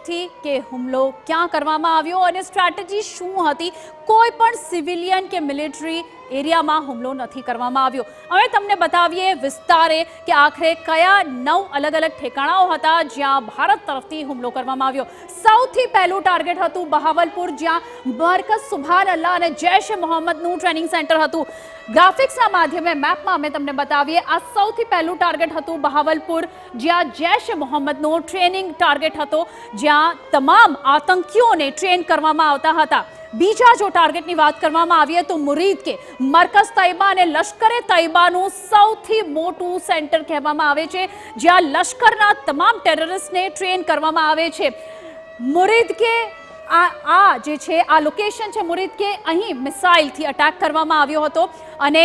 નથી કે હુમલો ક્યાં કરવામાં આવ્યો અને સ્ટ્રેટેજી શું હતી। કોઈ પણ સિવિલિયન કે મિલિટરી એરિયામાં હુમલો નથી કરવામાં આવ્યો। હવે તમને બતાવીએ વિસ્તારે કે આખરે કયા 9 અલગ અલગ ઠેકાણાઓ હતા જ્યાં ભારત તરફથી હુમલો કરવામાં આવ્યો। સૌથી પહેલું ટાર્ગેટ હતું બહાવલપુર, જ્યાં મરકઝ સુભાન અલ્લાહ અને જૈશ એ મોહમ્મદનું ટ્રેનિંગ સેન્ટર હતું। ગ્રાફિક્સના માધ્યમે મેપમાં અમે તમને બતાવીએ, આ સૌથી પહેલું ટાર્ગેટ હતું બહાવલપુર, જ્યાં જૈશ એ મોહમ્મદનો ટ્રેનિંગ ટાર્ગેટ હતો, જ્યાં તમામ આતંકીઓને ટ્રેન કરવામાં આવતા હતા। બીજા જો ટાર્ગેટની વાત કરવામાં આવે તો મુરીદ કે મરકઝ તૈયબા અને લશ્કરે તૈયબાનું સૌથી મોટું સેન્ટર કહેવામાં આવે છે, જ્યાં લશ્કરના તમામ ટેરરિસ્ટને ટ્રેન કરવામાં આવે છે। મુરીદ કે આ જે છે આ લોકેશન છે મુરીદ કે, અહીં મિસાઇલથી અટેક કરવામાં આવ્યો હતો અને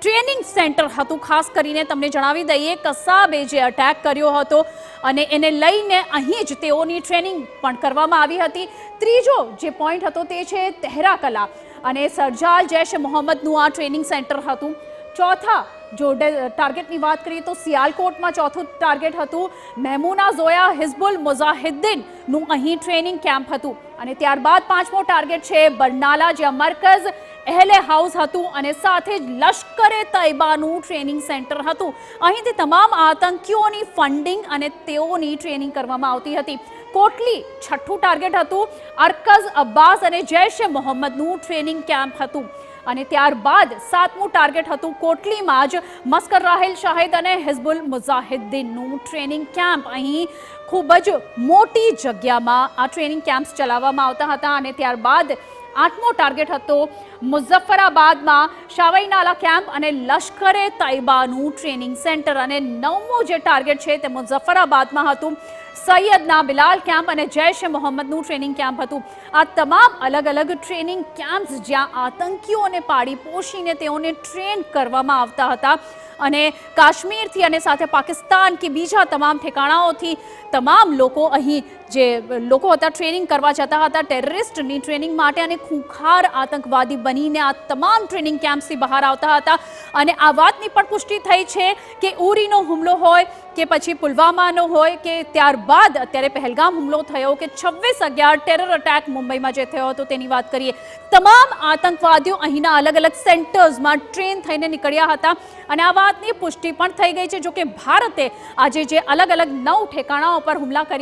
ટ્રેનિંગ સેન્ટર હતું। ખાસ કરીને તમને જણાવી દઈએ, કસાબે જે અટેક કર્યો હતો અને એને લઈને અહીં જ તેઓની ટ્રેનિંગ પણ કરવામાં આવી હતી। ત્રીજો જે પોઈન્ટ હતો તે છે તહેરા કલા અને સરજાલ જૈશ એ મોહમ્મદનું આ ટ્રેનિંગ સેન્ટર હતું। ચોથા જો ટાર્ગેટની વાત કરીએ તો સિયાલકોટમાં ચોથું ટાર્ગેટ હતું મહેમૂના ઝોયા હિઝબુલ મુજાહિદ્દીનનું અહીં ટ્રેનિંગ કેમ્પ હતું। અને ત્યારબાદ પાંચમો ટાર્ગેટ છે બરનાલા, જ્યાં મરકઝ અહેલે હાઉસ હતું અને સાથે જ લશ્કરે તૈયબાનું ટ્રેનિંગ સેન્ટર હતું। અહીંથી તમામ આતંકીઓની ફંડિંગ અને તેઓની ટ્રેનિંગ કરવામાં આવતી હતી। કોટલી છઠ્ઠું ટાર્ગેટ હતું, અરકઝ અબ્બાસ અને જૈશ એ મોહમ્મદનું ટ્રેનિંગ કેમ્પ હતું। અને ત્યારબાદ સાતમું ટાર્ગેટ હતું કોટલીમાં જ મસ્કર રાહિલ શાહિદ અને હિઝબુલ મુજાહિદ્દીનનું ટ્રેનિંગ કેમ્પ। અહીં ખૂબ જ મોટી જગ્યામાં આ ટ્રેનિંગ કેમ્પ્સ ચલાવવામાં આવતા હતા। અને ત્યારબાદ આઠમો ટાર્ગેટ હતો મુઝફ્ફરાબાદમાં શાવઈનાલા કેમ્પ અને લશ્કરે તૈયબાનું ટ્રેનિંગ સેન્ટર। અને નવમો જે ટાર્ગેટ છે તે મુઝફ્ફરાબાદમાં હતું સૈયદના બિલાલ કેમ્પ અને જૈશ એ મોહમ્મદનું ટ્રેનિંગ કેમ્પ હતું। આ તમામ અલગ અલગ ટ્રેનિંગ કેમ્પ્સ જ્યાં આતંકીઓને પાડી પોષીને તેઓને ટ્રેન કરવામાં આવતા હતા અને કાશ્મીરથી અને સાથે પાકિસ્તાન કે બીજા તમામ ઠેકાણાઓથી તમામ લોકો અહીં જે લોકો હતા ટ્રેનિંગ કરવા જતા હતા ટેરરિસ્ટની ટ્રેનિંગ માટે અને ખૂંખાર આતંકવાદી બનીને આ તમામ ટ્રેનિંગ કેમ્પ્સથી બહાર આવતા હતા। અને આ વાતની પણ પુષ્ટિ થઈ છે કે ઉરીનો હુમલો હોય કે પછી પુલવામાનો હોય કે ત્યારબાદ અત્યારે પહેલગામ હુમલો થયો કે 26/11 ટેરર અટેક મુંબઈમાં જે થયો હતો તેની વાત કરીએ, તમામ આતંકવાદીઓ અહીંના અલગ અલગ સેન્ટર્સમાં ટ્રેન થઈને નીકળ્યા હતા। અને આ વાતની પુષ્ટિ પણ થઈ ગઈ છે। જો કે ભારતે આજે જે અલગ અલગ 9 ઠેકાણાઓ પર હુમલા કર્યા